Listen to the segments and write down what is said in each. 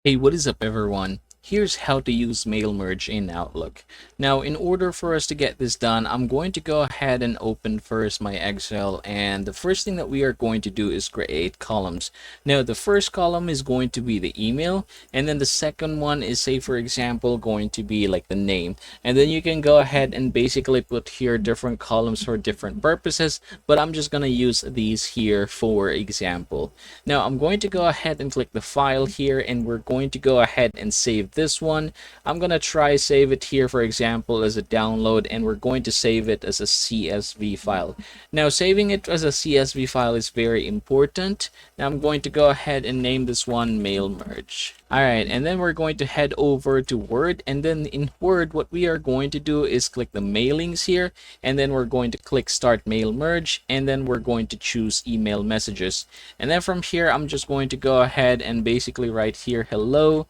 Hey, what is up everyone? Here's how to use mail merge in Outlook. Now, in order for us to get this done, I'm going to go ahead and open first my Excel, and the first thing that we are going to do is create columns. Now, the first column is going to be the email, and then the second one is, say for example, going to be like the name. And then you can go ahead and basically put here different columns for different purposes, but I'm just going to use these here for example. Now I'm going to go ahead and click the file here, and we're going to go ahead and save this one. I'm gonna try save it here, for example, as a download, and we're going to save it as a CSV file. Now saving it as a CSV file is very important. Now I'm going to go ahead and name this one mail merge. Alright, and then we're going to head over to Word, and then in Word what we are going to do is click the mailings here, and then we're going to click start mail merge, and then we're going to choose email messages. And then from here I'm just going to go ahead and basically write here hello,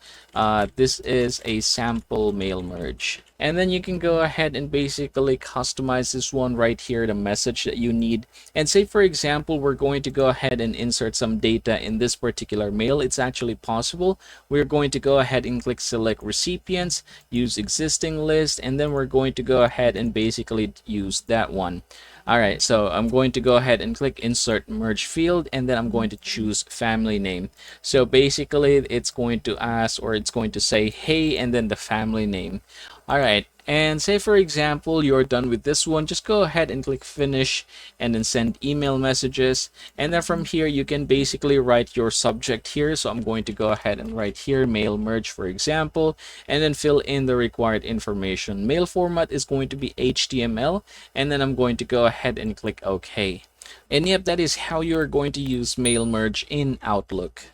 this is a sample mail merge. And then you can go ahead and basically customize this one right here, the message that you need. And say for example we're going to go ahead and insert some data in this particular mail. It's actually possible. We're going to go ahead and click select recipients, use existing list, and then we're going to go ahead and basically use that one. Alright, so I'm going to go ahead and click insert merge field, and then I'm going to choose family name. So basically it's going to ask, or it's going to say hey and then the family name. Alright, and say for example you're done with this one, just go ahead and click finish and then send email messages. And then from here you can basically write your subject here. So I'm going to go ahead and write here mail merge, for example, and then fill in the required information. Mail format is going to be HTML, and then I'm going to go ahead and click OK. And yep, that is how you're going to use mail merge in Outlook.